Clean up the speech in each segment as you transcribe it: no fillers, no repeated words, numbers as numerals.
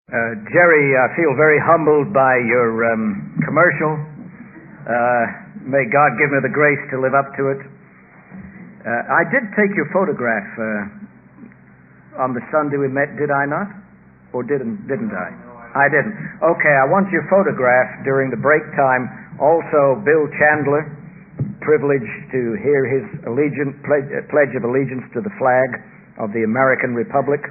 Jerry, I feel very humbled by your commercial. May God give me the grace to live up to it. I did take your photograph on the Sunday we met, did I not? Or didn't I? I didn't. Okay, I want your photograph during the break time. Also, Bill Chandler, privileged to hear his pledge of allegiance to the flag of the American Republic,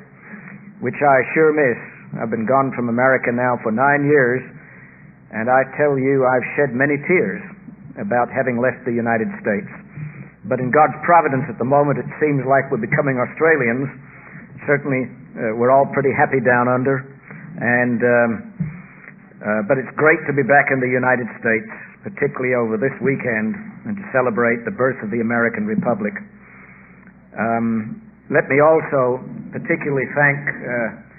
which I sure miss. I've been gone from America now for 9 years, and I tell you, I've shed many tears about having left the United States. But in God's providence at the moment, it seems like we're becoming Australians. Certainly, we're all pretty happy down under, and but it's great to be back in the United States, particularly over this weekend, and to celebrate the birth of the American Republic. Let me also particularly thank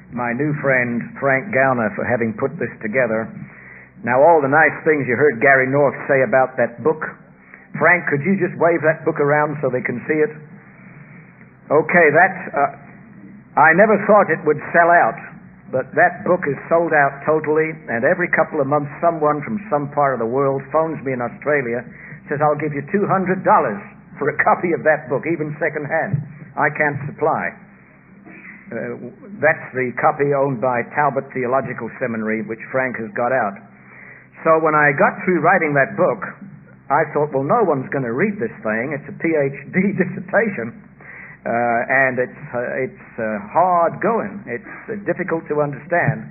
my new friend Frank Gowner for having put this together. Now, all the nice things you heard Gary North say about that book, Frank, could you just wave that book around so they can see it? Okay, I never thought it would sell out, but that book is sold out totally, and every couple of months someone from some part of the world phones me in Australia, says, I'll give you $200 for a copy of that book, even secondhand. I can't supply. That's the copy owned by Talbot Theological Seminary, which Frank has got out. So when I got through writing that book, I thought, well, no one's going to read this thing. It's a PhD dissertation, and it's hard going. It's difficult to understand.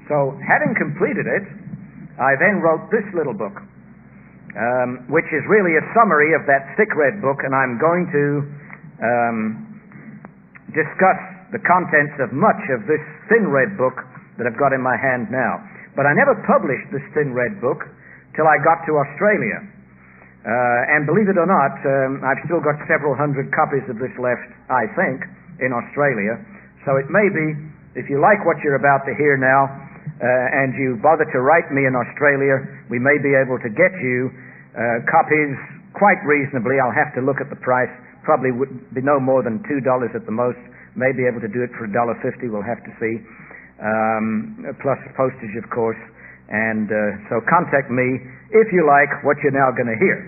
So having completed it, I then wrote this little book, which is really a summary of that thick red book, and I'm going to discuss the contents of much of this thin red book that I've got in my hand now. But I never published this thin red book till I got to Australia. And believe it or not, I've still got several hundred copies of this left, I think, in Australia. So it may be, if you like what you're about to hear now, and you bother to write me in Australia, we may be able to get you copies quite reasonably. I'll have to look at the price. Probably would be no more than $2 at the most. May be able to do it for $1.50, we'll have to see, plus postage, of course. And so contact me if you like what you're now going to hear.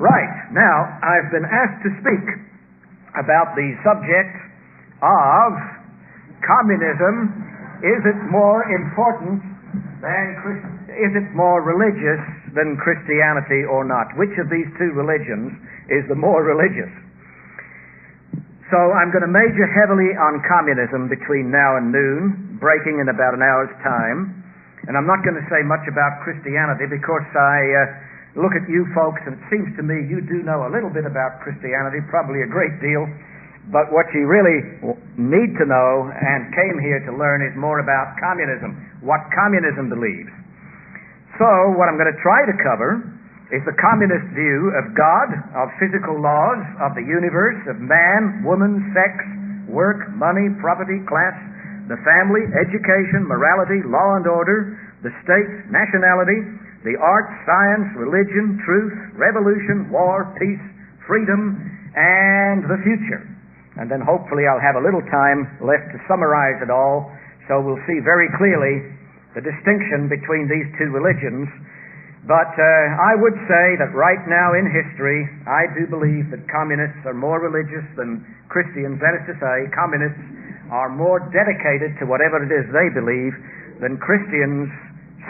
Right, now I've been asked to speak about the subject of communism. Is it more important is it more religious than Christianity or not? Which of these two religions is the more religious? So I'm going to major heavily on communism between now and noon, breaking in about an hour's time. And I'm not going to say much about Christianity because I look at you folks and it seems to me you do know a little bit about Christianity, probably a great deal. But what you really need to know and came here to learn is more about communism, what communism believes. So what I'm going to try to cover is the communist view of God, of physical laws, of the universe, of man, woman, sex, work, money, property, class, the family, education, morality, law and order, the state, nationality, the arts, science, religion, truth, revolution, war, peace, freedom, and the future. And then hopefully I'll have a little time left to summarize it all, so we'll see very clearly the distinction between these two religions. But I would say that right now in history, I do believe that communists are more religious than Christians. That is to say, communists are more dedicated to whatever it is they believe than Christians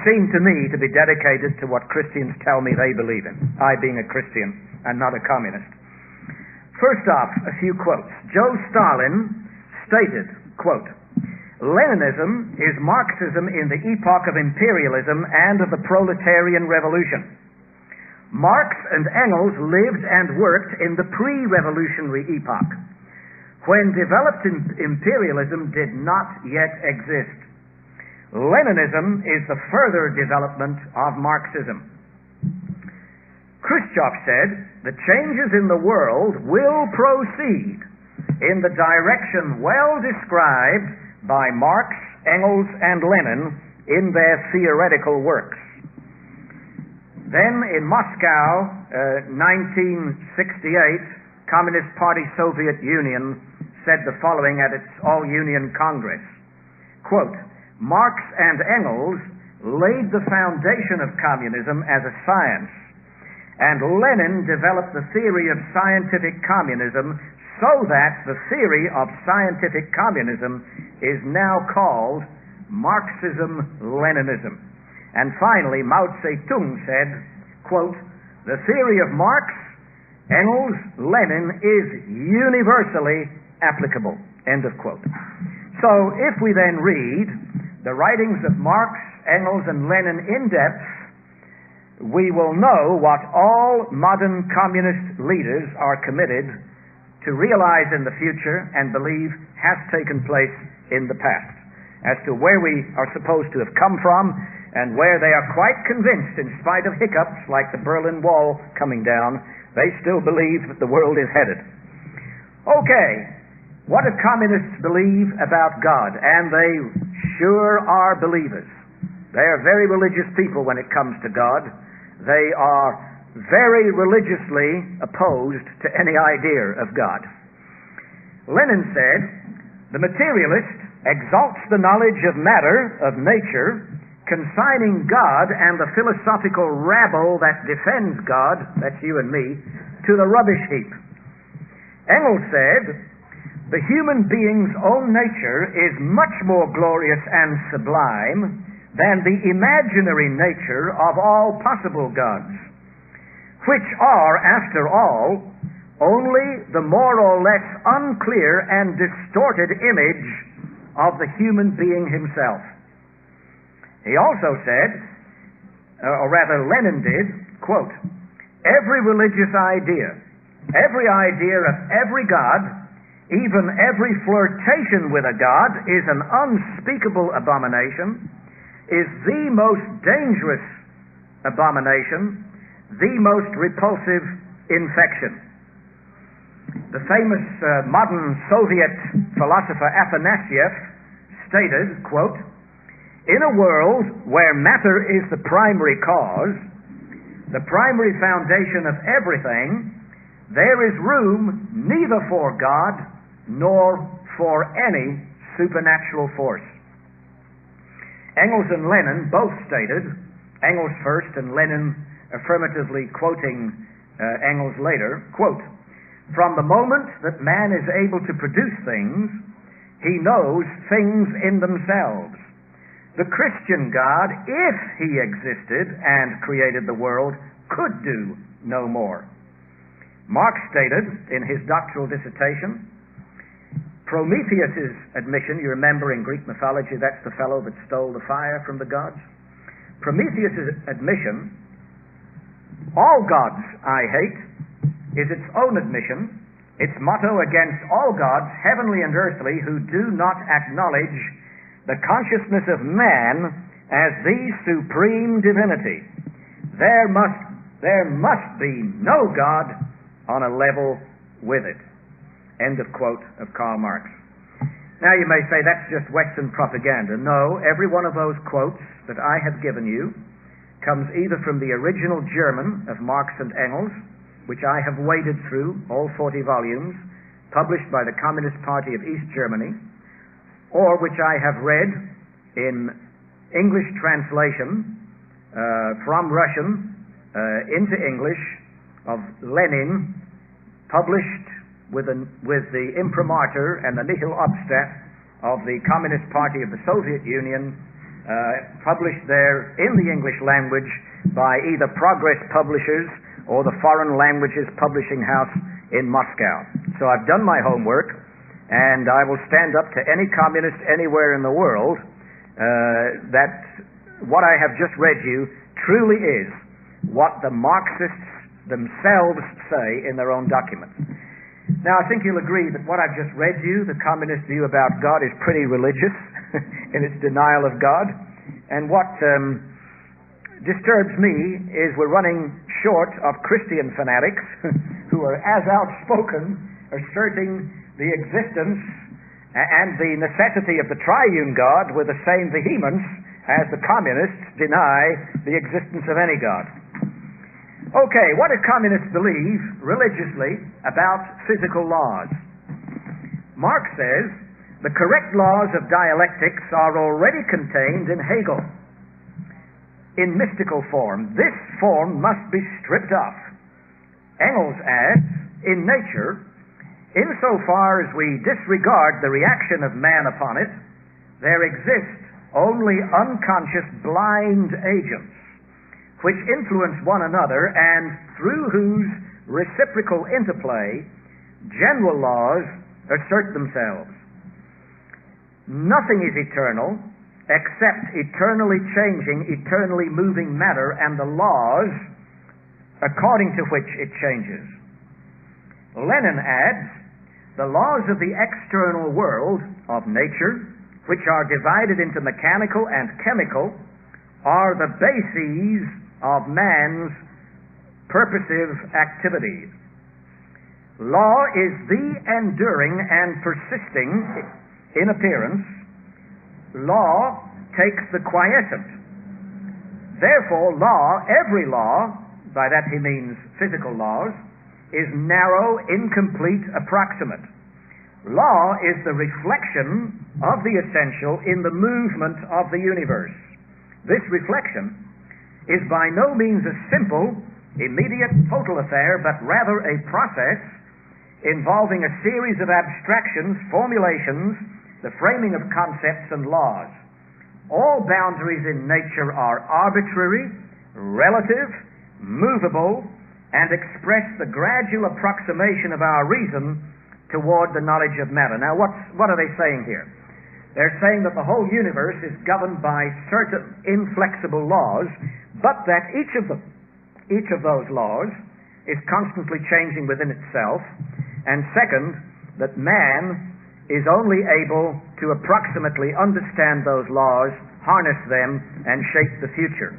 seem to me to be dedicated to what Christians tell me they believe in, I being a Christian and not a communist. First off, a few quotes. Joe Stalin stated, quote, Leninism is Marxism in the epoch of imperialism and of the proletarian revolution. Marx and Engels lived and worked in the pre-revolutionary epoch, when developed imperialism did not yet exist. Leninism is the further development of Marxism. Khrushchev said, the changes in the world will proceed in the direction well described by Marx, Engels, and Lenin in their theoretical works. Then in Moscow, 1968, Communist Party Soviet Union said the following at its All-Union Congress, quote, Marx and Engels laid the foundation of communism as a science, and Lenin developed the theory of scientific communism, so that the theory of scientific communism is now called Marxism-Leninism. And finally, Mao Zedong said, quote, "The theory of Marx, Engels, Lenin is universally applicable," end of quote. So if we then read the writings of Marx, Engels, and Lenin in depth, we will know what all modern communist leaders are committed to realize in the future and believe has taken place in the past, as to where we are supposed to have come from and where they are quite convinced, in spite of hiccups like the Berlin Wall coming down, they still believe that the world is headed. Okay, what do communists believe about God? And they sure are believers. They are very religious people when it comes to God. They are very religiously opposed to any idea of God. Lenin said, "The materialist exalts the knowledge of matter, of nature, consigning God and the philosophical rabble that defends God," that's you and me, "to the rubbish heap." Engels said, "The human being's own nature is much more glorious and sublime than the imaginary nature of all possible gods, which are, after all, only the more or less unclear and distorted image of the human being himself." He also said, or rather Lenin did, quote, "Every religious idea, every idea of every god, even every flirtation with a god, is an unspeakable abomination, is the most dangerous abomination, the most repulsive infection." The famous modern Soviet philosopher Afanasyev stated, quote, "In a world where matter is the primary cause, the primary foundation of everything, there is room neither for God nor for any supernatural force." Engels and Lenin both stated, Engels first and Lenin affirmatively quoting Engels later, quote, "From the moment that man is able to produce things, he knows things in themselves. The Christian God, if he existed and created the world, could do no more." Marx stated in his doctoral dissertation, Prometheus' admission, you remember in Greek mythology, that's the fellow that stole the fire from the gods. Prometheus' admission, "All gods I hate," is its own admission, its motto against all gods, heavenly and earthly, who do not acknowledge the consciousness of man as the supreme divinity. There must be no God on a level with it. End of quote of Karl Marx. Now you may say that's just Western propaganda. No, every one of those quotes that I have given you comes either from the original German of Marx and Engels, which I have waded through, all 40 volumes, published by the Communist Party of East Germany, or which I have read in English translation from Russian into English of Lenin, published with the imprimatur and the nihil obstat of the Communist Party of the Soviet Union, published there in the English language by either Progress Publishers or the Foreign Languages Publishing House in Moscow. So I've done my homework, and I will stand up to any communist anywhere in the world that what I have just read you truly is what the Marxists themselves say in their own documents. Now, I think you'll agree that what I've just read you, the communist view about God, is pretty religious in its denial of God. And what disturbs me is we're running short of Christian fanatics who are as outspoken asserting the existence and the necessity of the triune God with the same vehemence as the communists deny the existence of any God. Okay, what do communists believe religiously about physical laws? Marx says The correct laws of dialectics are already contained in Hegel in mystical form. This form must be stripped off. Engels adds, in nature, insofar as we disregard the reaction of man upon it, there exist only unconscious blind agents which influence one another and through whose reciprocal interplay general laws assert themselves. Nothing is eternal except eternally changing, eternally moving matter and the laws according to which it changes. Lenin adds, the laws of the external world of nature, which are divided into mechanical and chemical, are the bases of man's purposive activities. Law is the enduring and persisting in appearance. Law takes the quiescent. Therefore, law, every law, by that he means physical laws, is narrow, incomplete, approximate. Law is the reflection of the essential in the movement of the universe. This reflection is by no means a simple, immediate, total affair, but rather a process involving a series of abstractions, formulations, the framing of concepts and laws. All boundaries in nature are arbitrary, relative, movable, and express the gradual approximation of our reason toward the knowledge of matter. Now, what are they saying here? They're saying that the whole universe is governed by certain inflexible laws, but that each of those laws is constantly changing within itself, and second, that man is only able to approximately understand those laws, harness them, and shape the future.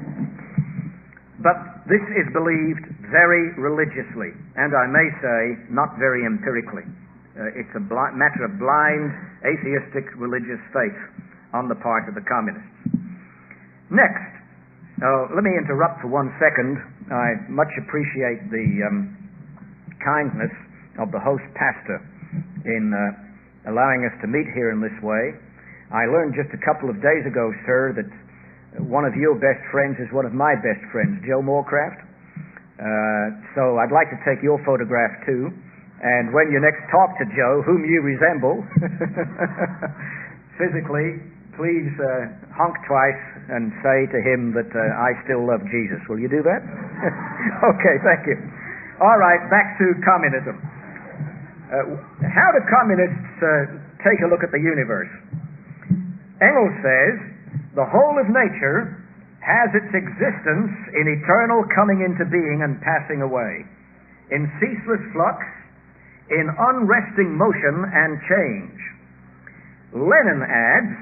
But this is believed very religiously, and I may say not very empirically. It's a matter of blind, atheistic religious faith on the part of the communists. Next, let me interrupt for 1 second. I much appreciate the kindness of the host pastor in allowing us to meet here in this way. I learned just a couple of days ago, sir, that one of your best friends is one of my best friends, Joe Moorcraft. So I'd like to take your photograph too. And when you next talk to Joe, whom you resemble, physically, please honk twice and say to him that I still love Jesus. Will you do that? Okay, thank you. All right, back to communism. How do communists take a look at the universe? Engels says, the whole of nature has its existence in eternal coming into being and passing away, in ceaseless flux, in unresting motion and change. Lenin adds,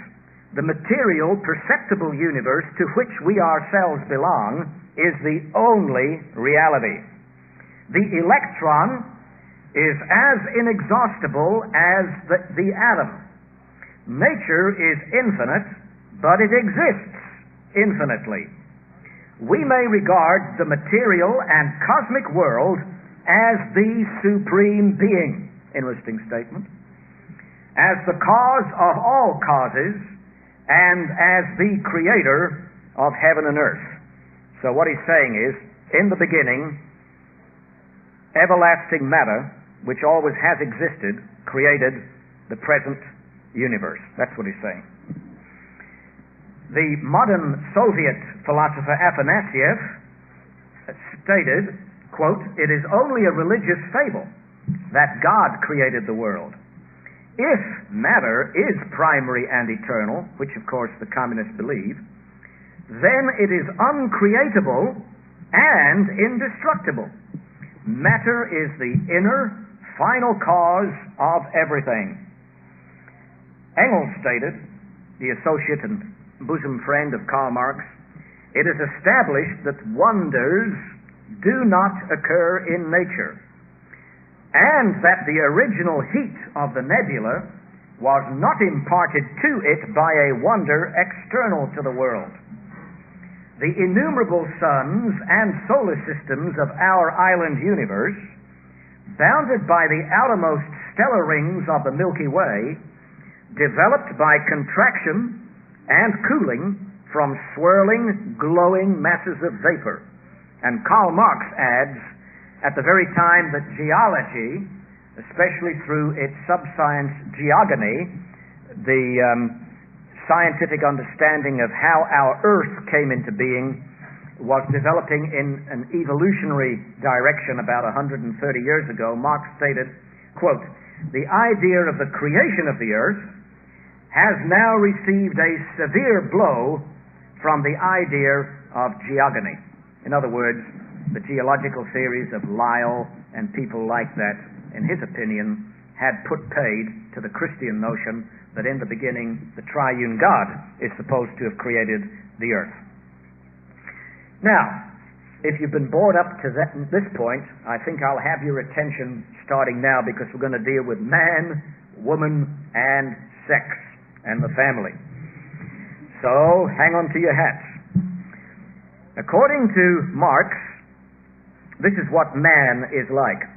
the material, perceptible universe to which we ourselves belong is the only reality. The electron is as inexhaustible as the atom. Nature is infinite, but it exists infinitely. We may regard the material and cosmic world as the supreme being, interesting statement, as the cause of all causes, and as the creator of heaven and earth. So what he's saying is, in the beginning, everlasting matter, which always has existed, created the present universe. That's what he's saying. The modern Soviet philosopher Afanasiev stated, quote, it is only a religious fable that God created the world. If matter is primary and eternal, which of course the communists believe, then it is uncreatable and indestructible. Matter is the inner, final cause of everything. Engels stated, the associate and bosom friend of Karl Marx, it is established that wonders do not occur in nature, and that the original heat of the nebula was not imparted to it by a wonder external to the world. The innumerable suns and solar systems of our island universe, bounded by the outermost stellar rings of the Milky Way, developed by contraction and cooling from swirling, glowing masses of vapor. And Karl Marx adds, at the very time that geology, especially through its subscience geogony, the scientific understanding of how our Earth came into being, was developing in an evolutionary direction about 130 years ago, Marx stated, quote, "The idea of the creation of the Earth has now received a severe blow from the idea of geogony." In other words, the geological theories of Lyell and people like that, in his opinion, had put paid to the Christian notion that in the beginning the triune God is supposed to have created the earth. Now, if you've been bored up to this point, I think I'll have your attention starting now, because we're going to deal with man, woman, and sex, and the family. So, hang on to your hats. According to Marx, this is what man is like.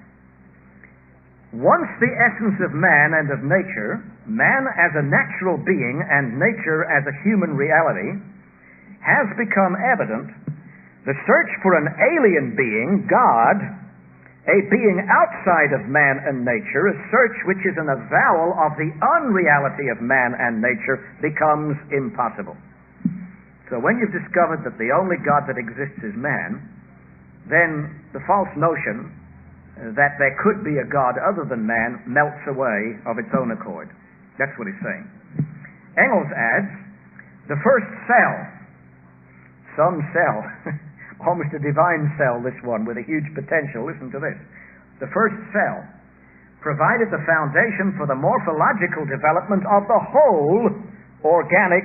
Once the essence of man and of nature, man as a natural being and nature as a human reality, has become evident, the search for an alien being, God, a being outside of man and nature, a search which is an avowal of the unreality of man and nature, becomes impossible. So when you've discovered that the only God that exists is man, then the false notion that there could be a God other than man melts away of its own accord. That's what he's saying. Engels adds, the first cell, some cell, almost a divine cell, this one, with a huge potential. Listen to this. The first cell provided the foundation for the morphological development of the whole organic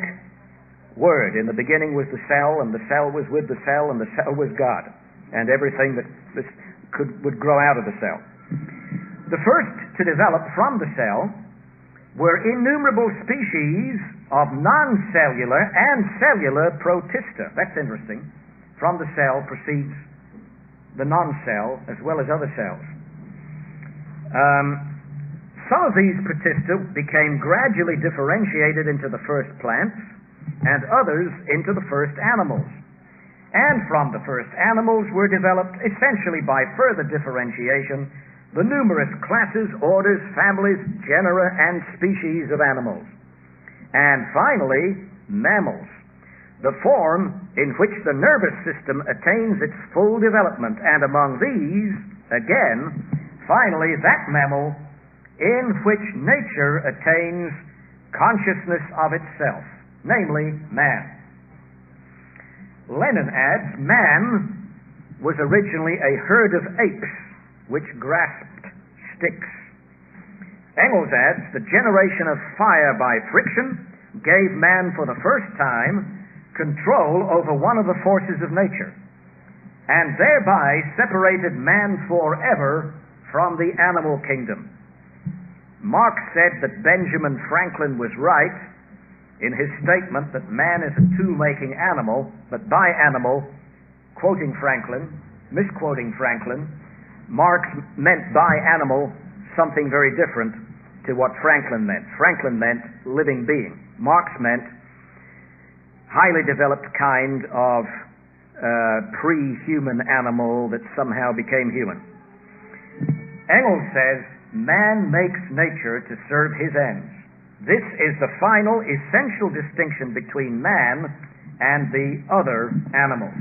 word. In the beginning was the cell, and the cell was with the cell, and the cell was God, and everything that would grow out of the cell. The first to develop from the cell were innumerable species of non-cellular and cellular protista. That's interesting. From the cell proceeds the non-cell as well as other cells. Some of these protista became gradually differentiated into the first plants and others into the first animals. And from the first animals were developed, essentially by further differentiation, the numerous classes, orders, families, genera, and species of animals. And finally, mammals, the form in which the nervous system attains its full development. And among these, again, finally, that mammal in which nature attains consciousness of itself, namely man. Lenin adds, man was originally a herd of apes which grasped sticks. Engels adds, the generation of fire by friction gave man for the first time control over one of the forces of nature, and thereby separated man forever from the animal kingdom. Marx said that Benjamin Franklin was right in his statement that man is a tool-making animal, but by animal, quoting Franklin, misquoting Franklin, Marx meant by animal something very different to what Franklin meant. Franklin meant living being. Marx meant highly developed kind of pre-human animal that somehow became human. Engels says, man makes nature to serve his ends. This is the final essential distinction between man and the other animals.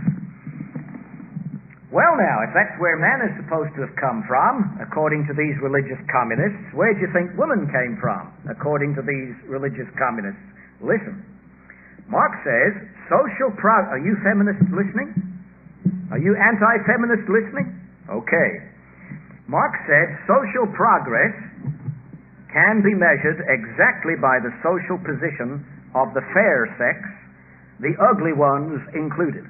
Well now, if that's where man is supposed to have come from, according to these religious communists, where do you think woman came from, according to these religious communists? Listen. Marx says, are you feminists listening? Are you anti-feminist listening? Okay. Marx said, social progress can be measured exactly by the social position of the fair sex, the ugly ones included.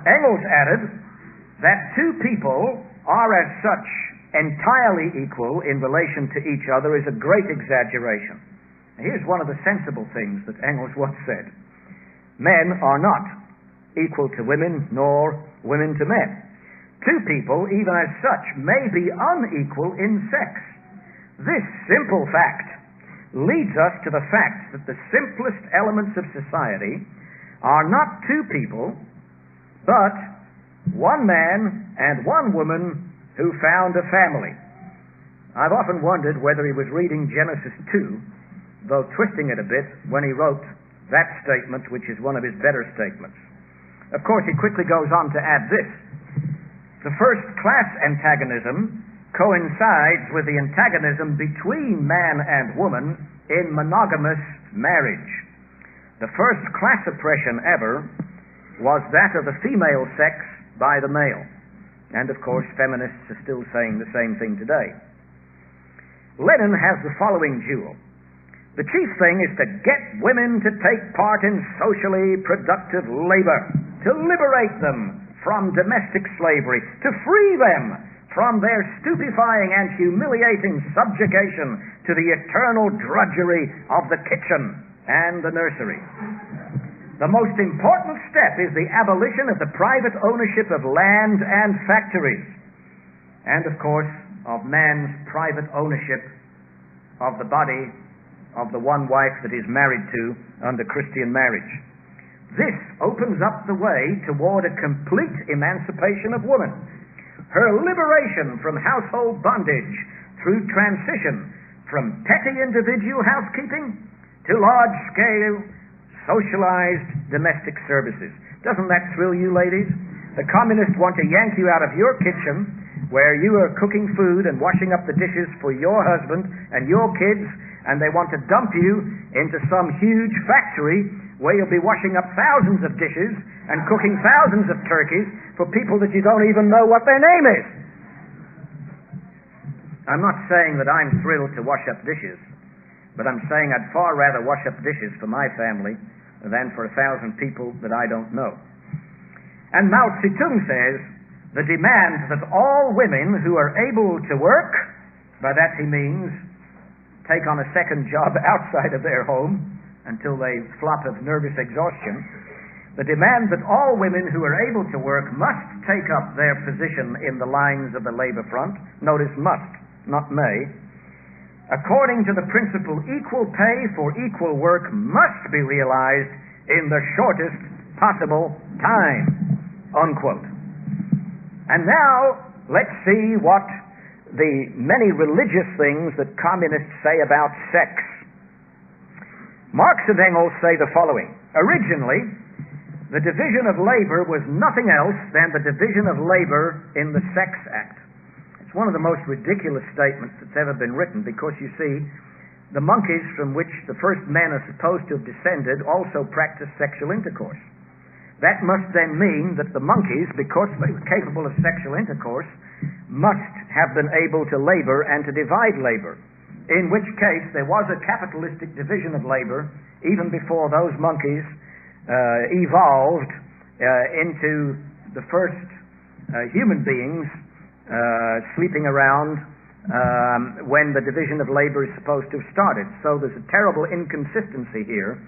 Engels added that two people are as such entirely equal in relation to each other is a great exaggeration. Here's one of the sensible things that Engels once said. Men are not equal to women, nor women to men. Two people, even as such, may be unequal in sex. This simple fact leads us to the fact that the simplest elements of society are not two people, but one man and one woman who found a family. I've often wondered whether he was reading Genesis 2, though twisting it a bit, when he wrote that statement, which is one of his better statements. Of course, he quickly goes on to add this. The first-class antagonism coincides with the antagonism between man and woman in monogamous marriage. The first-class oppression ever was that of the female sex by the male. And, of course, feminists are still saying the same thing today. Lenin has the following jewel. The chief thing is to get women to take part in socially productive labor, to liberate them from domestic slavery, to free them from their stupefying and humiliating subjugation to the eternal drudgery of the kitchen and the nursery. The most important step is the abolition of the private ownership of land and factories, and, of course, of man's private ownership of the body of the one wife that is married to under Christian marriage. This opens up the way toward a complete emancipation of woman, her liberation from household bondage through transition from petty individual housekeeping to large-scale socialized domestic services. Doesn't that thrill you, ladies? The communists want to yank you out of your kitchen where you are cooking food and washing up the dishes for your husband and your kids, and they want to dump you into some huge factory where you'll be washing up thousands of dishes and cooking thousands of turkeys for people that you don't even know what their name is. I'm not saying that I'm thrilled to wash up dishes, but I'm saying I'd far rather wash up dishes for my family than for 1,000 people that I don't know. And Mao Zedong says, the demand that all women who are able to work, by that he means take on a second job outside of their home until they flop of nervous exhaustion, the demand that all women who are able to work must take up their position in the lines of the labor front, notice must, not may, according to the principle equal pay for equal work must be realized in the shortest possible time, unquote. And now, let's see what the many religious things that communists say about sex. Marx and Engels say the following. Originally, the division of labor was nothing else than the division of labor in the Sex Act. It's one of the most ridiculous statements that's ever been written, because you see, the monkeys from which the first men are supposed to have descended also practiced sexual intercourse. That must then mean that the monkeys, because they were capable of sexual intercourse, must have been able to labor and to divide labor, in which case there was a capitalistic division of labor even before those monkeys evolved into the first human beings sleeping around when the division of labor is supposed to have started. So there's a terrible inconsistency here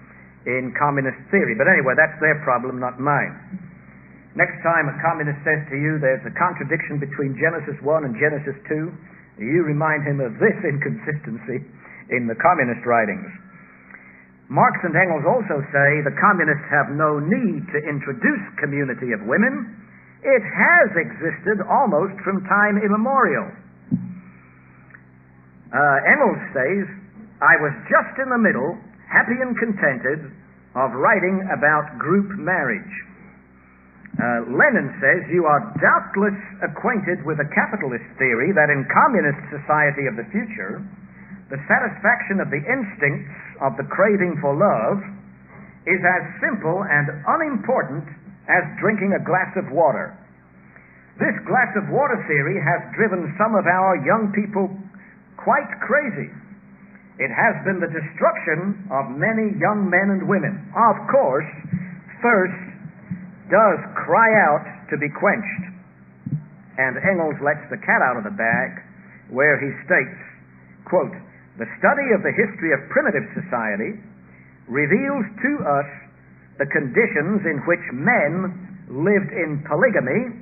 in communist theory. But anyway, that's their problem, not mine. Next time a communist says to you there's a contradiction between Genesis 1 and Genesis 2, you remind him of this inconsistency in the communist writings. Marx and Engels also say the communists have no need to introduce community of women. It has existed almost from time immemorial. Engels says, I was just in the middle, happy and contented, of writing about group marriage. Lenin says, you are doubtless acquainted with the capitalist theory that in communist society of the future, the satisfaction of the instincts of the craving for love is as simple and unimportant as drinking a glass of water. This glass of water theory has driven some of our young people quite crazy. It has been the destruction of many young men and women. Of course, thirst does cry out to be quenched. And Engels lets the cat out of the bag where he states, quote, the study of the history of primitive society reveals to us the conditions in which men lived in polygamy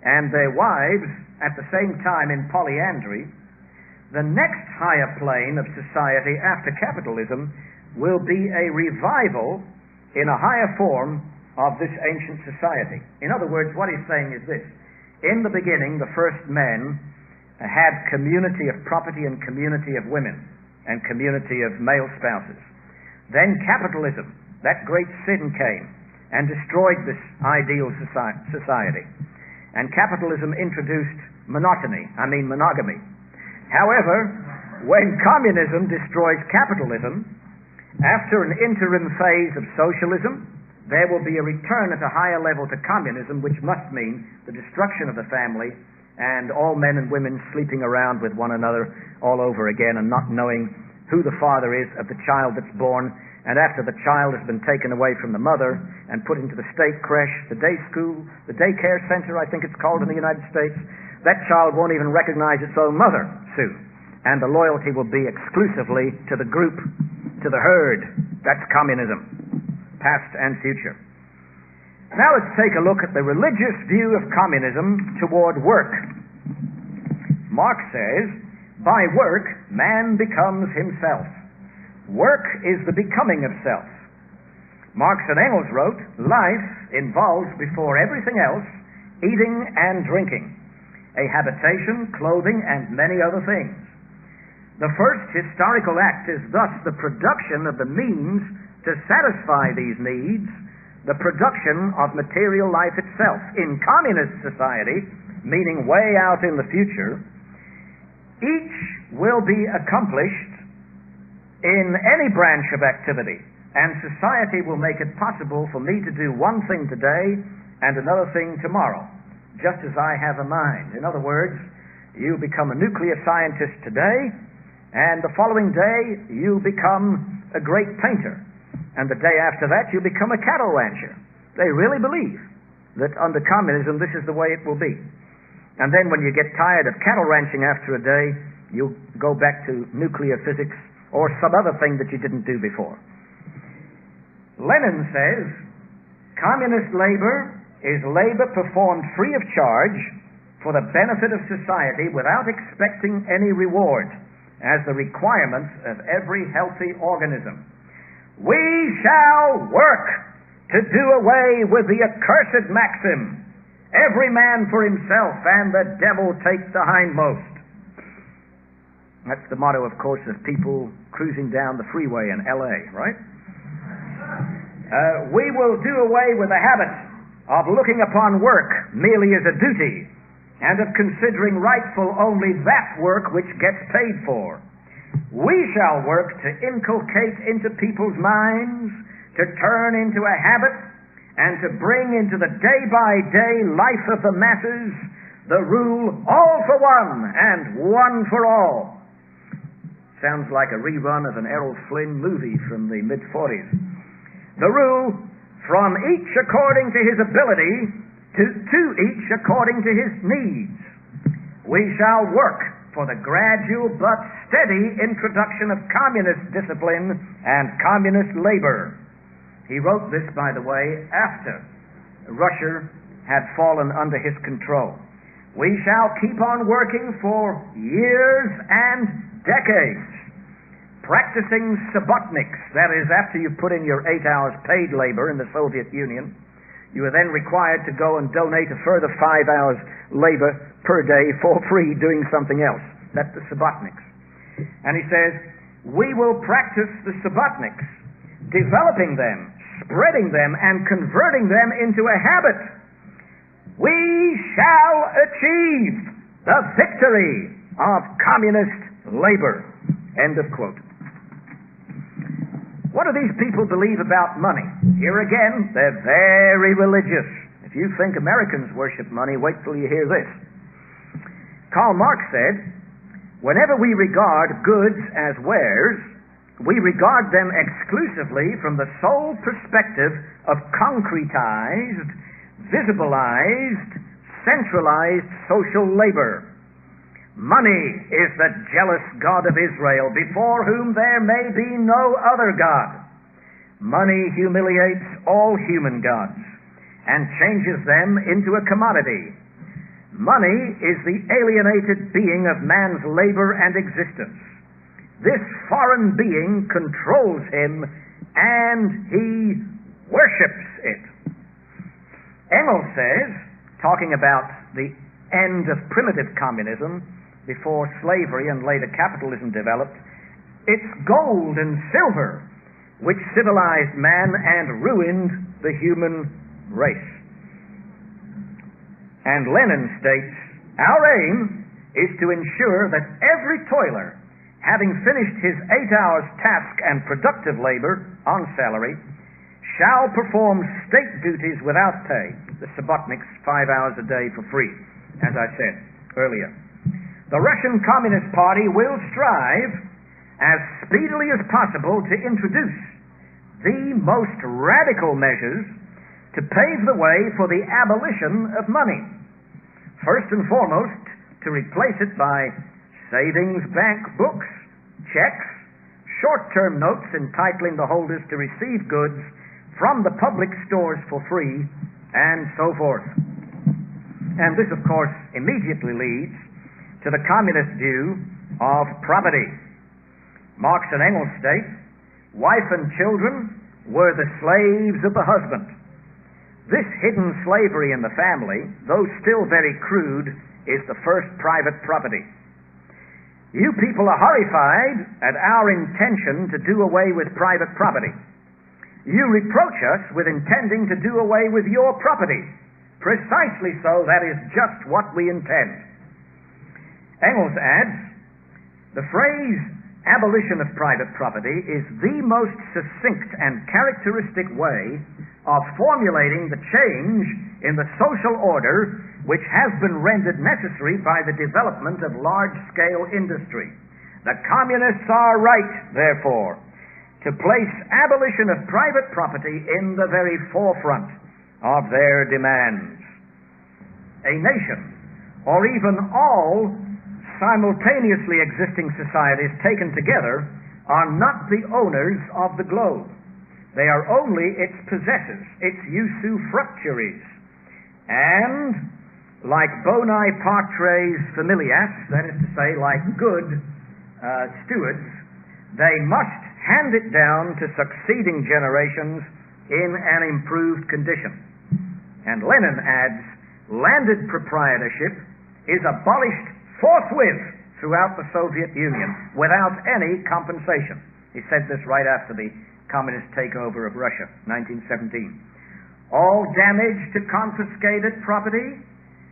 and their wives at the same time in polyandry, The next higher plane of society after capitalism will be a revival in a higher form of this ancient society. In other words, what he's saying is this. In the beginning, the first men had community of property and community of women and community of male spouses. Then capitalism, that great sin came and destroyed this ideal society. And capitalism introduced monogamy. However, when communism destroys capitalism, after an interim phase of socialism, there will be a return at a higher level to communism, which must mean the destruction of the family and all men and women sleeping around with one another all over again and not knowing who the father is of the child that's born. And after the child has been taken away from the mother and put into the state creche, the day school, the daycare center, I think it's called in the United States, that child won't even recognize its own mother soon. And the loyalty will be exclusively to the group, to the herd. That's communism, past and future. Now let's take a look at the religious view of communism toward work. Marx says, by work, man becomes himself. Work is the becoming of self. Marx and Engels wrote, life involves before everything else eating and drinking, a habitation, clothing, and many other things. The first historical act is thus the production of the means to satisfy these needs, the production of material life itself. In communist society, meaning way out in the future, each will be accomplished in any branch of activity, and society will make it possible for me to do one thing today and another thing tomorrow, just as I have a mind. In other words, you become a nuclear scientist today, and the following day you become a great painter, and the day after that you become a cattle rancher. They really believe that under communism this is the way it will be. And then when you get tired of cattle ranching after a day, you go back to nuclear physics or some other thing that you didn't do before. Lenin says, communist labor is labor performed free of charge for the benefit of society without expecting any reward, as the requirements of every healthy organism. We shall work to do away with the accursed maxim, every man for himself and the devil take the hindmost. That's the motto, of course, of people cruising down the freeway in L.A., right? We will do away with the habit of looking upon work merely as a duty and of considering rightful only that work which gets paid for. We shall work to inculcate into people's minds, to turn into a habit, and to bring into the day-by-day life of the masses the rule all for one and one for all. Sounds like a rerun of an Errol Flynn movie from the mid-40s. The rule, from each according to his ability, to each according to his needs. We shall work for the gradual but steady introduction of communist discipline and communist labor. He wrote this, by the way, after Russia had fallen under his control. We shall keep on working for years and decades, practicing subotniks, that is, after you put in your 8 hours paid labor in the Soviet Union, you are then required to go and donate a further 5 hours labor per day for free doing something else. That's the subotniks. And he says, we will practice the subotniks, developing them, spreading them, and converting them into a habit. We shall achieve the victory of communist labor. End of quote. What do these people believe about money? Here again, they're very religious. If you think Americans worship money, wait till you hear this. Karl Marx said, whenever we regard goods as wares, we regard them exclusively from the sole perspective of concretized, visibilized, centralized social labor. Money is the jealous God of Israel, before whom there may be no other God. Money humiliates all human gods and changes them into a commodity. Money is the alienated being of man's labor and existence. This foreign being controls him, and he worships it. Engels says, talking about the end of primitive communism before slavery and later capitalism developed, it's gold and silver which civilized man and ruined the human race. And Lenin states, our aim is to ensure that every toiler, having finished his 8 hours task and productive labor on salary, shall perform state duties without pay. The Subotniks, 5 hours a day for free, as I said earlier. The Russian Communist Party will strive as speedily as possible to introduce the most radical measures to pave the way for the abolition of money. First and foremost, to replace it by savings bank books, checks, short-term notes entitling the holders to receive goods from the public stores for free, and so forth. And this, of course, immediately leads to the communist view of property. Marx and Engels state, wife and children were the slaves of the husband. This hidden slavery in the family, though still very crude, is the first private property. You people are horrified at our intention to do away with private property. You reproach us with intending to do away with your property. Precisely so, that is just what we intend. Engels adds, the phrase abolition of private property is the most succinct and characteristic way of formulating the change in the social order which has been rendered necessary by the development of large-scale industry. The communists are right, therefore, to place abolition of private property in the very forefront of their demands. A nation, or even all simultaneously existing societies taken together, are not the owners of the globe. They are only its possessors, its usufructuaries. And, like boni patres familias, that is to say, like good stewards, they must hand it down to succeeding generations in an improved condition. And Lenin adds, landed proprietorship is abolished forthwith throughout the Soviet Union without any compensation. He said this right after the communist takeover of Russia, 1917. All damage to confiscated property,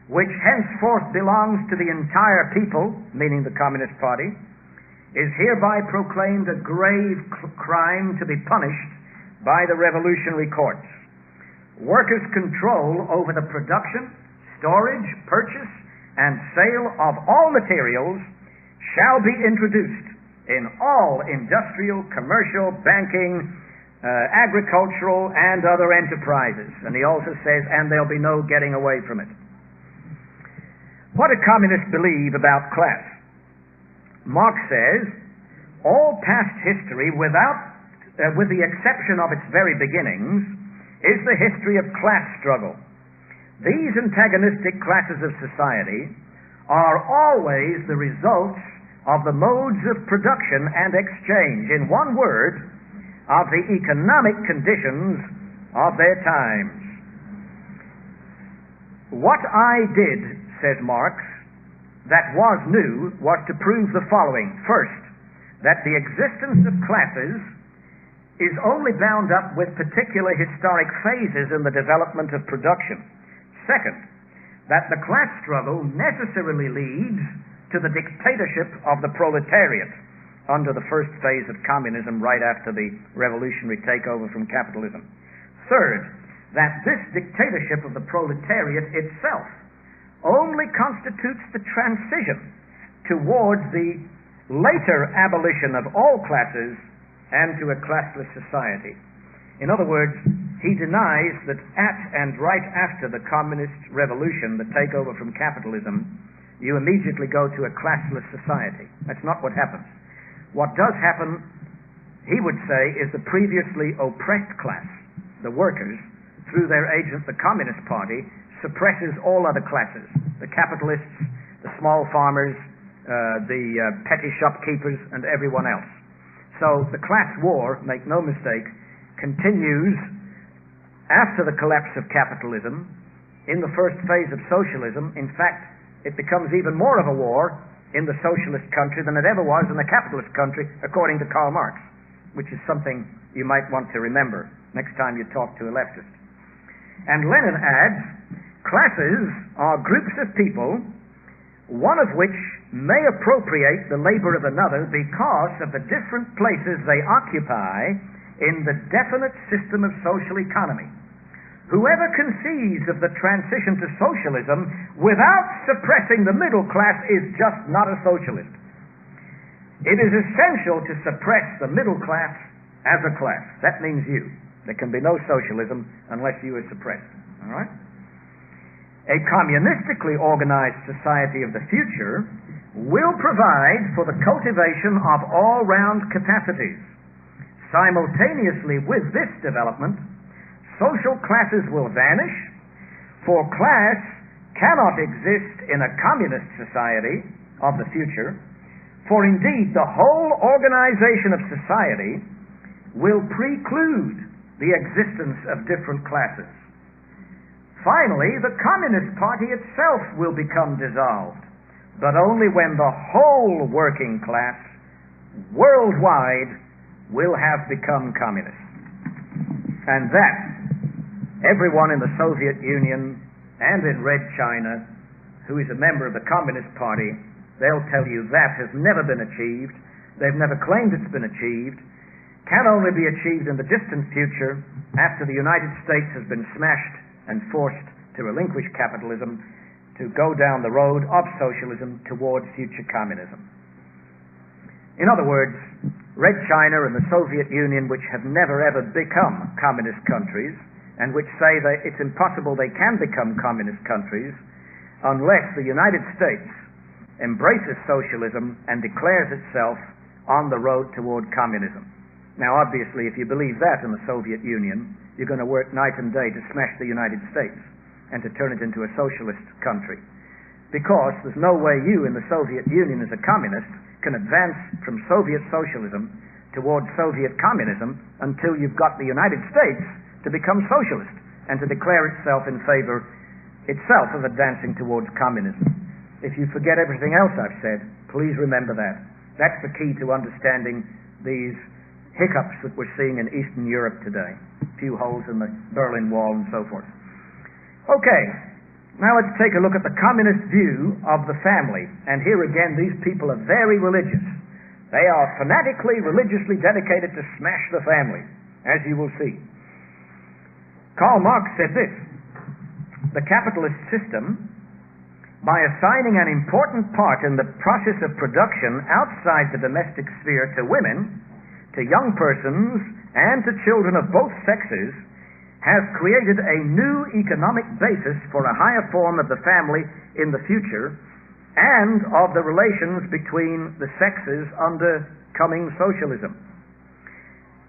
which henceforth belongs to the entire people, meaning the Communist Party, is hereby proclaimed a grave crime to be punished by the revolutionary courts. Workers' control over the production, storage, purchase, and sale of all materials shall be introduced in all industrial, commercial, banking, agricultural, and other enterprises. And he also says, and there'll be no getting away from it. What do communists believe about class? Marx says, all past history, with the exception of its very beginnings, is the history of class struggle. These antagonistic classes of society are always the results of the modes of production and exchange, in one word, of the economic conditions of their times. What I did, says Marx, that was new, was to prove the following. First, that the existence of classes is only bound up with particular historic phases in the development of production. Second, that the class struggle necessarily leads to the dictatorship of the proletariat under the first phase of communism right after the revolutionary takeover from capitalism. Third, that this dictatorship of the proletariat itself only constitutes the transition towards the later abolition of all classes and to a classless society. In other words, he denies that at and right after the communist revolution, the takeover from capitalism, you immediately go to a classless society. That's not what happens. What does happen, he would say, is the previously oppressed class, the workers, through their agent, the Communist Party, suppresses all other classes. the capitalists, the small farmers, the petty shopkeepers, and everyone else. So the class war, make no mistake, continues after the collapse of capitalism. In the first phase of socialism, in fact, it becomes even more of a war in the socialist country than it ever was in the capitalist country, according to Karl Marx, which is something you might want to remember next time you talk to a leftist. And Lenin adds, classes are groups of people, one of which may appropriate the labor of another because of the different places they occupy in the definite system of social economy. Whoever conceives of the transition to socialism without suppressing the middle class is just not a socialist. It is essential to suppress the middle class as a class. That means you. There can be no socialism unless you are suppressed. All right? A communistically organized society of the future will provide for the cultivation of all-round capacities. Simultaneously with this development, social classes will vanish, for class cannot exist in a communist society of the future, for indeed the whole organization of society will preclude the existence of different classes. Finally, the Communist Party itself will become dissolved, but only when the whole working class worldwide will have become communist. And that everyone in the Soviet Union and in Red China who is a member of the Communist Party, they'll tell you that has never been achieved. They've never claimed it's been achieved. Can only be achieved in the distant future after the United States has been smashed and forced to relinquish capitalism to go down the road of socialism towards future communism. In other words, Red China and the Soviet Union, which have never ever become communist countries, and which say that it's impossible they can become communist countries unless the United States embraces socialism and declares itself on the road toward communism. Now, obviously, if you believe that in the Soviet Union, you're going to work night and day to smash the United States and to turn it into a socialist country. Because there's no way you in the Soviet Union as a communist can advance from Soviet socialism towards Soviet communism until you've got the United States to become socialist and to declare itself in favor itself of advancing towards communism. If you forget everything else I've said, please remember that. That's the key to understanding these hiccups that we're seeing in Eastern Europe today. A few holes in the Berlin Wall and so forth. Okay, now let's take a look at the communist view of the family. And here again, these people are very religious. They are fanatically, religiously dedicated to smash the family, as you will see. Karl Marx said this: the capitalist system, by assigning an important part in the process of production outside the domestic sphere to women, to young persons, and to children of both sexes, has created a new economic basis for a higher form of the family in the future and of the relations between the sexes under coming socialism.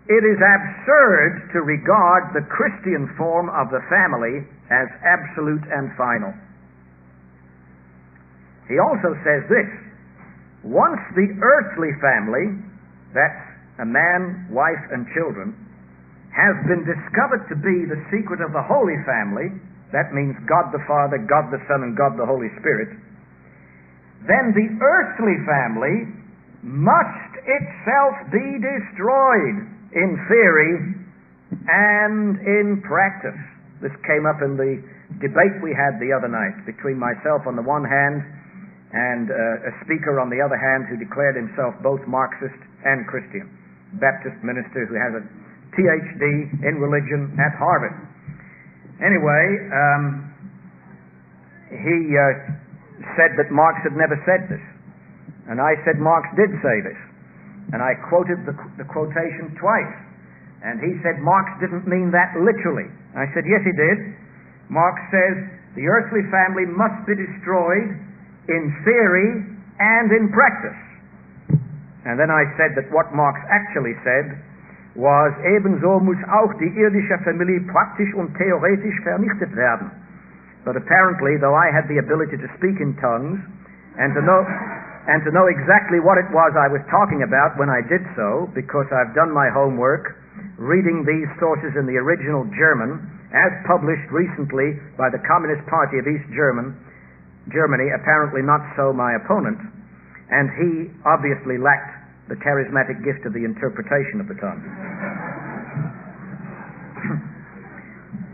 It is absurd to regard the Christian form of the family as absolute and final. He also says this: once the earthly family, that's a man, wife, and children, has been discovered to be the secret of the Holy Family, that means God the Father, God the Son, and God the Holy Spirit, then the earthly family must itself be destroyed in theory and in practice. This came up in the debate we had the other night between myself on the one hand and a speaker on the other hand who declared himself both Marxist and Christian, Baptist minister who has a PhD in religion at Harvard. Anyway, he said that Marx had never said this. And I said Marx did say this. And I quoted the quotation twice. And he said Marx didn't mean that literally. I said, yes, he did. Marx says the earthly family must be destroyed in theory and in practice. And then I said that what Marx actually said was, ebenso muss auch die irdische Familie praktisch und theoretisch vernichtet werden. But apparently, though I had the ability to speak in tongues and to know exactly what it was I was talking about when I did so, because I've done my homework reading these sources in the original German, as published recently by the Communist Party of East Germany, apparently not so my opponent, and he obviously lacked the charismatic gift of the interpretation of the tongue.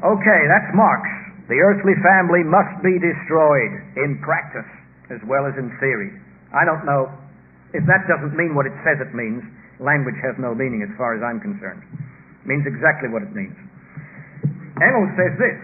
Okay, that's Marx. The earthly family must be destroyed in practice as well as in theory. I don't know. If that doesn't mean what it says it means, language has no meaning as far as I'm concerned. It means exactly what it means. Engels says this: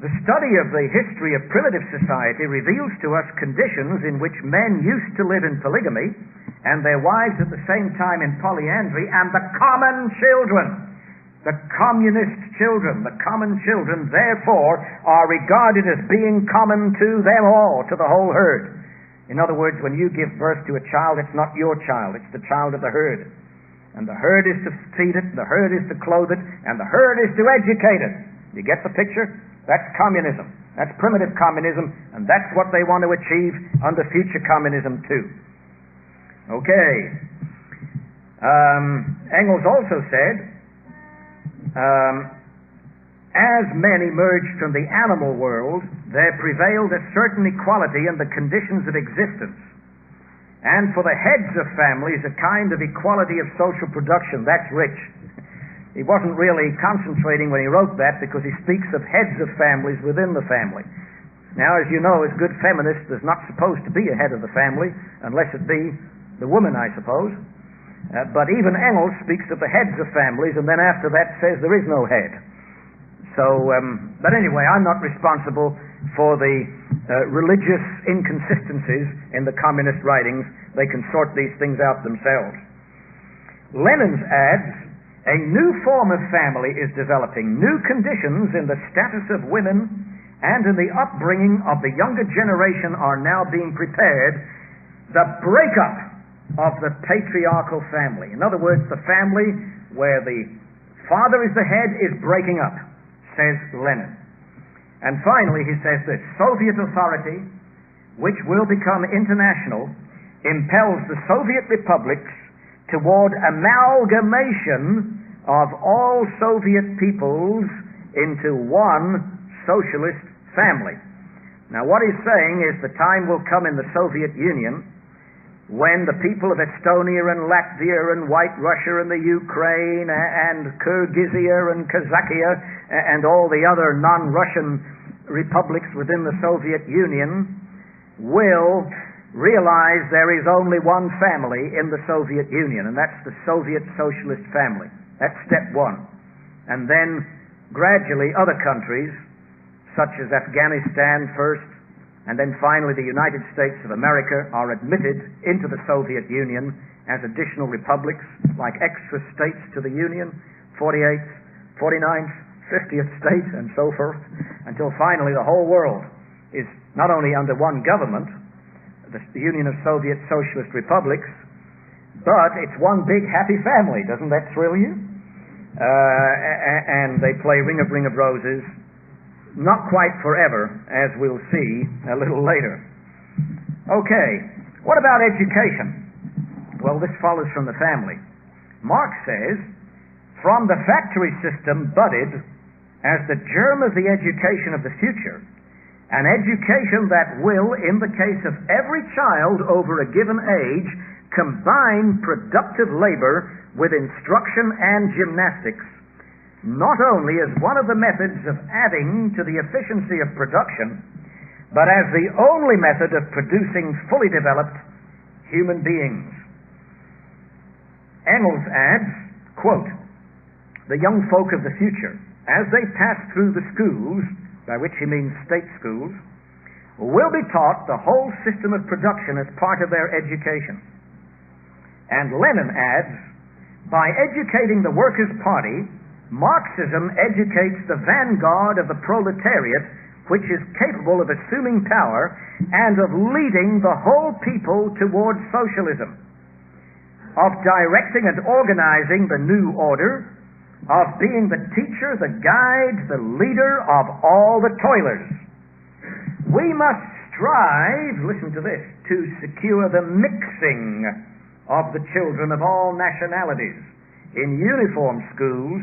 the study of the history of primitive society reveals to us conditions in which men used to live in polygamy and their wives at the same time in polyandry, and the common children, the communist children, the common children, therefore, are regarded as being common to them all, to the whole herd. In other words, when you give birth to a child, it's not your child, it's the child of the herd. And the herd is to feed it, the herd is to clothe it, and the herd is to educate it. You get the picture? That's communism. That's primitive communism, and that's what they want to achieve under future communism too. Okay. Engels also said, as men emerged from the animal world, there prevailed a certain equality in the conditions of existence, and for the heads of families a kind of equality of social production. That's rich. He wasn't really concentrating when he wrote that, because he speaks of heads of families within the family. Now, as you know, as good feminists, there's not supposed to be a head of the family, unless it be the woman, I suppose. But even Engels speaks of the heads of families, and then after that says there is no head. So, but anyway, I'm not responsible for the religious inconsistencies in the communist writings. They can sort these things out themselves. Lenin adds, a new form of family is developing. New conditions in the status of women and in the upbringing of the younger generation are now being prepared. The breakup of the patriarchal family. In other words, the family where the father is the head is breaking up, says Lenin. And finally, he says this: Soviet authority, which will become international, impels the Soviet republics toward amalgamation of all Soviet peoples into one socialist family. Now, what he's saying is the time will come in the Soviet Union when the people of Estonia and Latvia and White Russia and the Ukraine and Kyrgyzia and Kazakhia and all the other non-Russian republics within the Soviet Union will realize there is only one family in the Soviet Union, and that's the Soviet Socialist family. That's step one. And then gradually other countries, such as Afghanistan first, and then finally the United States of America, are admitted into the Soviet Union as additional republics, like extra states to the Union, 48th, 49th, 50th state, and so forth, until finally the whole world is not only under one government, the Union of Soviet Socialist Republics, but it's one big happy family. Doesn't that thrill you? And they play Ring of Roses. Not quite forever, as we'll see a little later. Okay, what about education? Well, this follows from the family. Marx says, from the factory system budded as the germ of the education of the future, an education that will, in the case of every child over a given age, combine productive labor with instruction and gymnastics, not only as one of the methods of adding to the efficiency of production, but as the only method of producing fully developed human beings. Engels adds, quote, the young folk of the future, as they pass through the schools, by which he means state schools, will be taught the whole system of production as part of their education. And Lenin adds, by educating the Workers' Party, Marxism educates the vanguard of the proletariat, which is capable of assuming power and of leading the whole people towards socialism, of directing and organizing the new order, of being the teacher, the guide, the leader of all the toilers. We must strive, listen to this, to secure the mixing of the children of all nationalities in uniform schools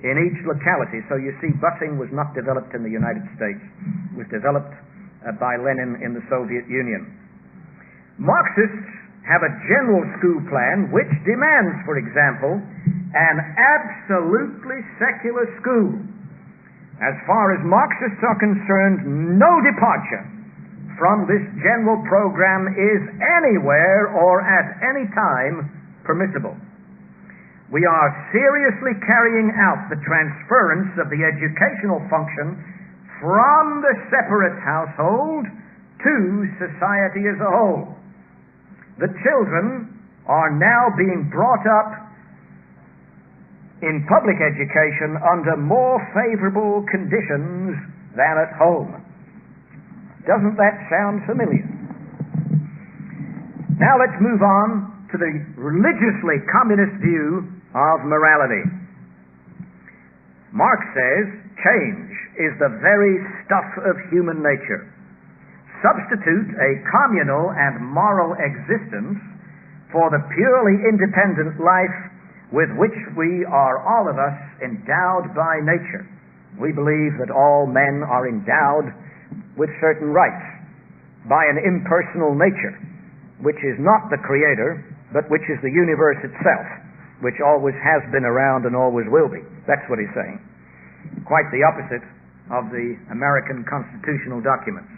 in each locality. So you see, busing was not developed in the United States. It was developed by Lenin in the Soviet Union. Marxists have a general school plan which demands, for example, an absolutely secular school. As far as Marxists are concerned, no departure from this general program is anywhere or at any time permissible. We are seriously carrying out the transference of the educational function from the separate household to society as a whole. The children are now being brought up in public education under more favorable conditions than at home. Doesn't that sound familiar? Now let's move on to the religiously communist view of morality. Marx says change is the very stuff of human nature. Substitute a communal and moral existence for the purely independent life with which we are all of us endowed by nature. We believe that all men are endowed with certain rights by an impersonal nature, which is not the Creator, but which is the universe itself, which always has been around and always will be. That's what he's saying. Quite the opposite of the American constitutional documents.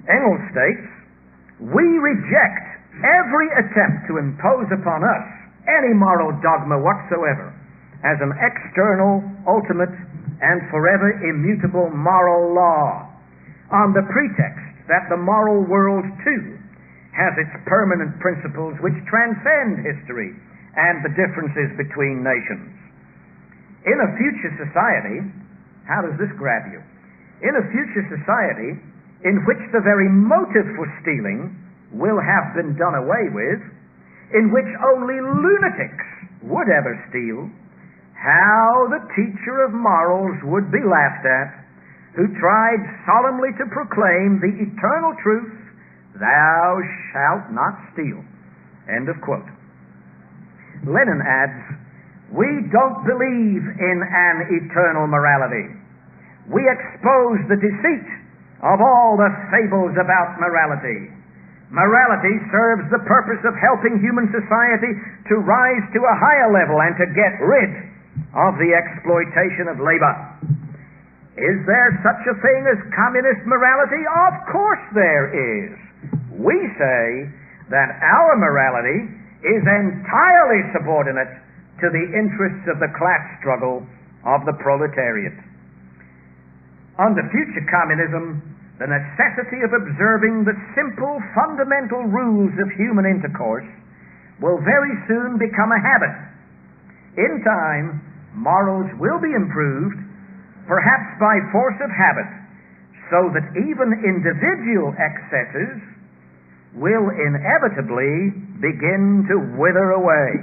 Engels states, we reject every attempt to impose upon us any moral dogma whatsoever as an external, ultimate, and forever immutable moral law, on the pretext that the moral world too has its permanent principles which transcend history and the differences between nations. In a future society, how does this grab you? In a future society in which the very motive for stealing will have been done away with, in which only lunatics would ever steal, how the teacher of morals would be laughed at, who tried solemnly to proclaim the eternal truth, thou shalt not steal. End of quote. Lenin adds, we don't believe in an eternal morality. We expose the deceit of all the fables about morality. Morality serves the purpose of helping human society to rise to a higher level and to get rid of the exploitation of labor. Is there such a thing as communist morality? Of course there is. We say that our morality is entirely subordinate to the interests of the class struggle of the proletariat. Under future communism, the necessity of observing the simple, fundamental rules of human intercourse will very soon become a habit. In time, morals will be improved, perhaps by force of habit, so that even individual excesses will inevitably begin to wither away.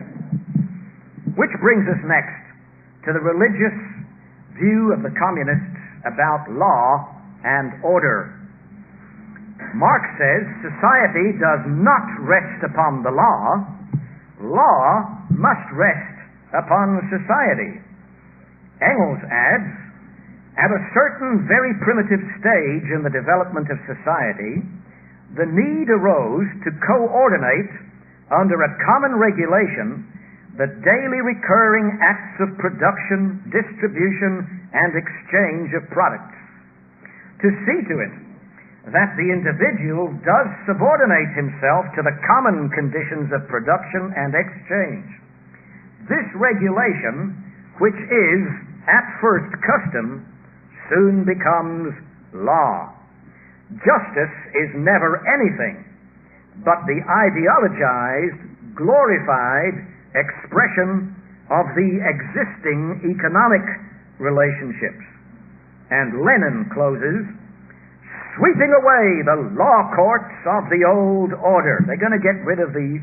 Which brings us next to the religious view of the communists about law and order. Marx says society does not rest upon the law. Law must rest upon society. Engels adds, at a certain very primitive stage in the development of society, the need arose to coordinate under a common regulation the daily recurring acts of production, distribution, and exchange of products. To see to it that the individual does subordinate himself to the common conditions of production and exchange. This regulation, which is at first custom, soon becomes law. Justice is never anything but the ideologized, glorified expression of the existing economic relationships. And Lenin closes, sweeping away the law courts of the old order. They're going to get rid of the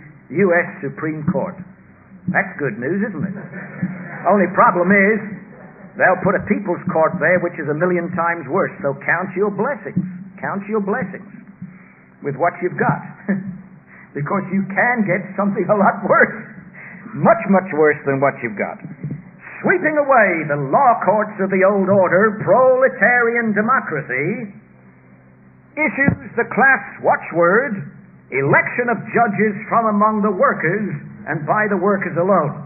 U.S. Supreme Court. That's good news, isn't it? Only problem is, they'll put a people's court there, which is 1,000,000 times worse. So count your blessings. Count your blessings with what you've got. Because you can get something a lot worse. Much, much worse than what you've got. Sweeping away the law courts of the old order, proletarian democracy issues the class watchword, election of judges from among the workers and by the workers alone.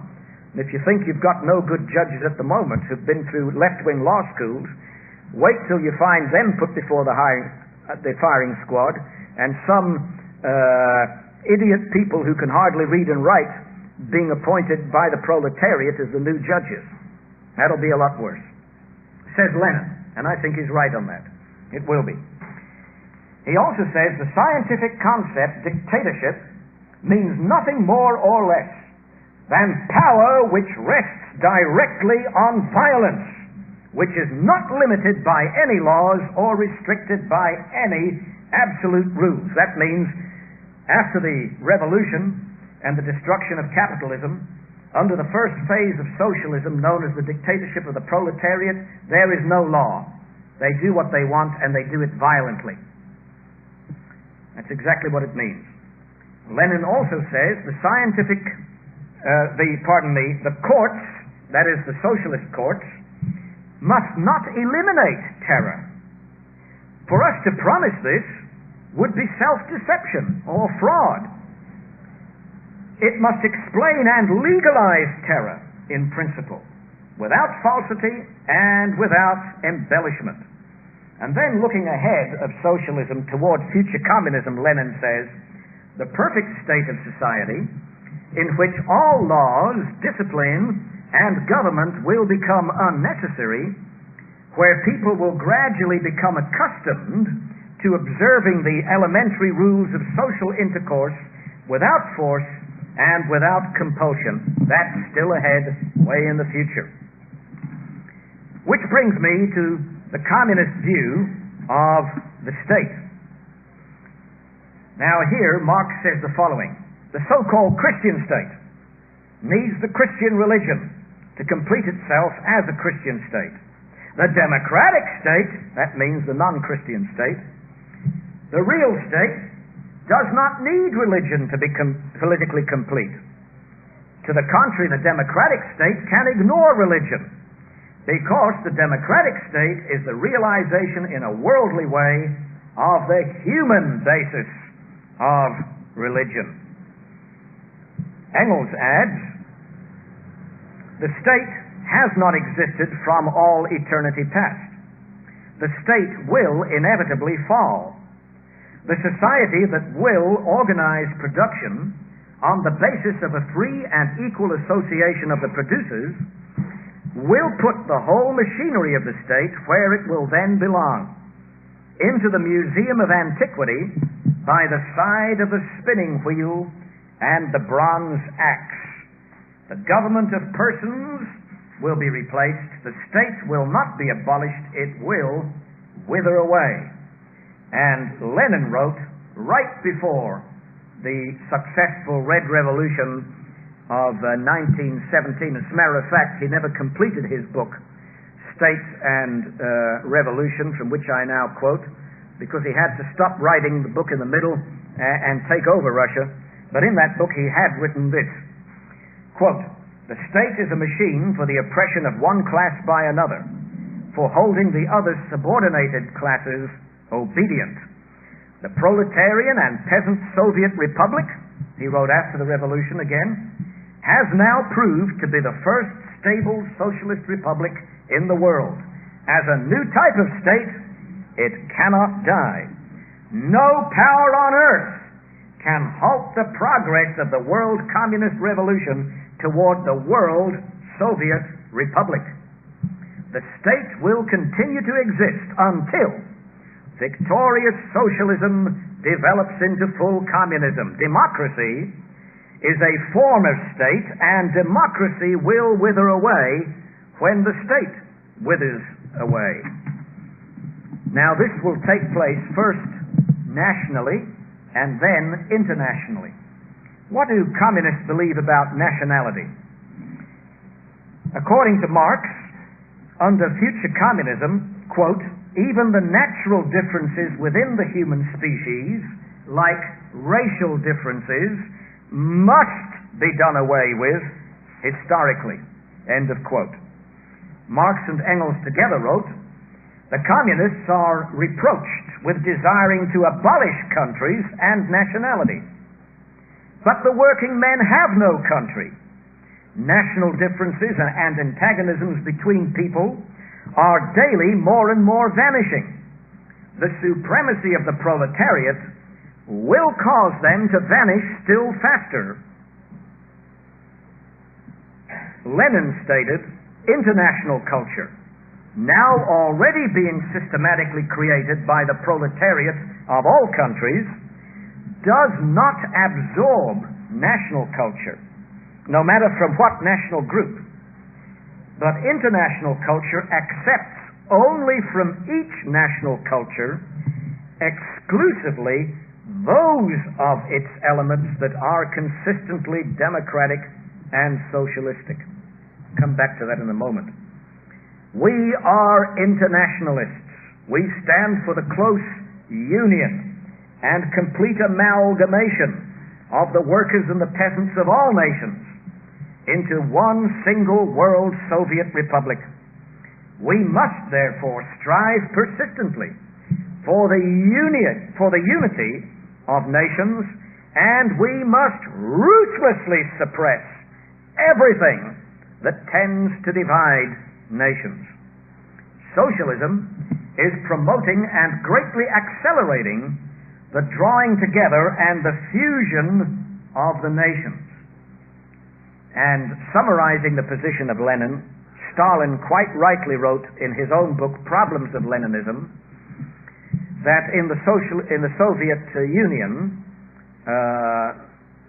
And if you think you've got no good judges at the moment who've been through left-wing law schools, wait till you find them put before the firing squad and some idiot people who can hardly read and write being appointed by the proletariat as the new judges. That'll be a lot worse. Says Lenin, and I think he's right on that. It will be. He also says the scientific concept, dictatorship, means nothing more or less than power which rests directly on violence, which is not limited by any laws or restricted by any absolute rules. That means after the revolution and the destruction of capitalism, under the first phase of socialism known as the dictatorship of the proletariat, there is no law. They do what they want and they do it violently. That's exactly what it means. Lenin also says the courts, that is the socialist courts, must not eliminate terror. For us to promise this would be self-deception or fraud. It must explain and legalize terror in principle, without falsity and without embellishment. And then looking ahead of socialism toward future communism, Lenin says, the perfect state of society in which all laws, discipline, and government will become unnecessary, where people will gradually become accustomed to observing the elementary rules of social intercourse without force and without compulsion. That's still ahead, way in the future. Which brings me to the communist view of the state. Now here, Marx says the following. The so-called Christian state needs the Christian religion to complete itself as a Christian state. The democratic state, that means the non-Christian state, the real state, does not need religion to be politically complete. To the contrary, the democratic state can ignore religion, because the democratic state is the realization in a worldly way of the human basis of religion. Engels adds, the state has not existed from all eternity past. The state will inevitably fall. The society that will organize production on the basis of a free and equal association of the producers will put the whole machinery of the state where it will then belong, into the Museum of Antiquity by the side of the spinning wheel and the bronze axe. The government of persons will be replaced. The state will not be abolished. It will wither away. And Lenin wrote right before the successful Red Revolution of 1917. As a matter of fact, he never completed his book, State and Revolution, from which I now quote, because he had to stop writing the book in the middle and take over Russia. But in that book he had written this, quote, the state is a machine for the oppression of one class by another, for holding the other subordinated classes obedient. The proletarian and peasant Soviet Republic, he wrote after the revolution again, has now proved to be the first stable socialist republic in the world. As a new type of state, it cannot die. No power on earth can halt the progress of the world communist revolution toward the world Soviet Republic. The state will continue to exist until victorious socialism develops into full communism. Democracy is a form of state, and democracy will wither away when the state withers away. Now this will take place first nationally and then internationally. What do communists believe about nationality? According to Marx, under future communism, quote, even the natural differences within the human species, like racial differences, must be done away with historically, end of quote. Marx and Engels together wrote, the communists are reproached with desiring to abolish countries and nationality. But the working men have no country. National differences and antagonisms between people are daily more and more vanishing. The supremacy of the proletariat will cause them to vanish still faster. Lenin stated, international culture, now already being systematically created by the proletariat of all countries, does not absorb national culture, no matter from what national group. But international culture accepts only from each national culture exclusively those of its elements that are consistently democratic and socialistic. Come back to that in a moment. We are internationalists. We stand for the close union and complete amalgamation of the workers and the peasants of all nations into one single world Soviet Republic. We must therefore strive persistently for the unity of nations, and we must ruthlessly suppress everything that tends to divide nations. Socialism is promoting and greatly accelerating the drawing together and the fusion of the nations. And summarizing the position of Lenin, Stalin quite rightly wrote in his own book, Problems of Leninism, that in the Soviet Union,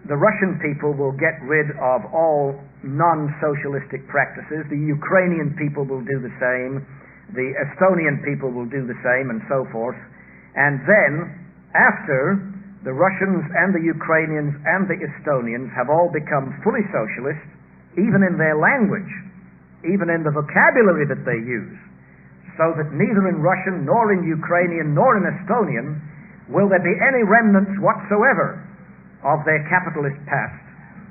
the Russian people will get rid of all non-socialistic practices, the Ukrainian people will do the same, the Estonian people will do the same, and so forth. And then, after the Russians and the Ukrainians and the Estonians have all become fully socialist, even in their language, even in the vocabulary that they use, so that neither in Russian nor in Ukrainian nor in Estonian will there be any remnants whatsoever of their capitalist past.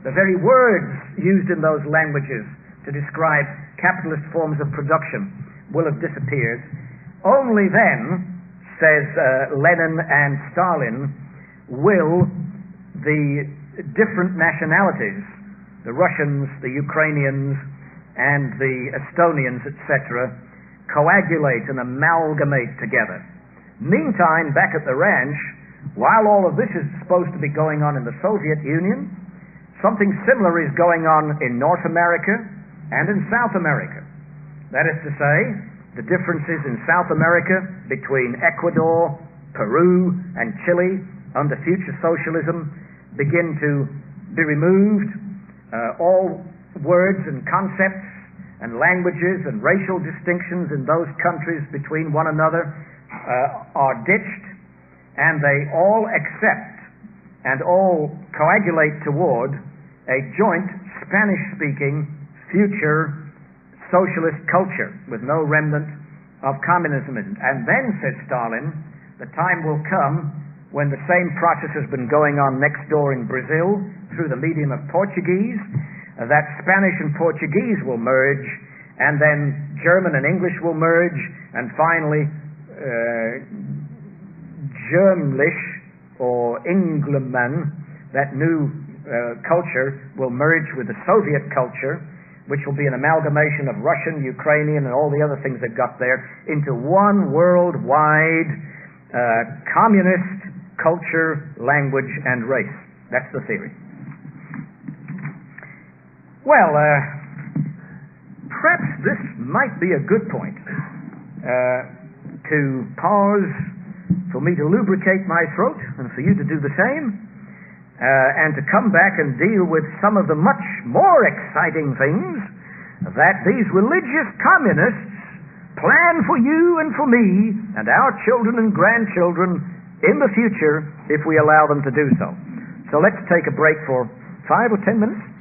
The very words used in those languages to describe capitalist forms of production will have disappeared. Only then, says Lenin and Stalin, will the different nationalities, the Russians, the Ukrainians, and the Estonians, etc., coagulate and amalgamate together. Meantime, back at the ranch, while all of this is supposed to be going on in the Soviet Union, something similar is going on in North America and in South America. That is to say, the differences in South America between Ecuador, Peru, and Chile under future socialism begin to be removed. All words and concepts and languages and racial distinctions in those countries between one another are ditched, and they all accept and all coagulate toward a joint Spanish-speaking future socialist culture with no remnant of communism in it. And then, said Stalin, the time will come when the same process has been going on next door in Brazil through the medium of Portuguese, that Spanish and Portuguese will merge, and then German and English will merge, and finally Germlish or Engleman, that new culture, will merge with the Soviet culture, which will be an amalgamation of Russian, Ukrainian, and all the other things they've got there into one worldwide communist culture, language, and race. That's the theory. Well, perhaps this might be a good point to pause for me to lubricate my throat and for you to do the same, and to come back and deal with some of the much more exciting things that these religious communists plan for you and for me and our children and grandchildren in the future if we allow them to do so. So let's take a break for 5 or 10 minutes.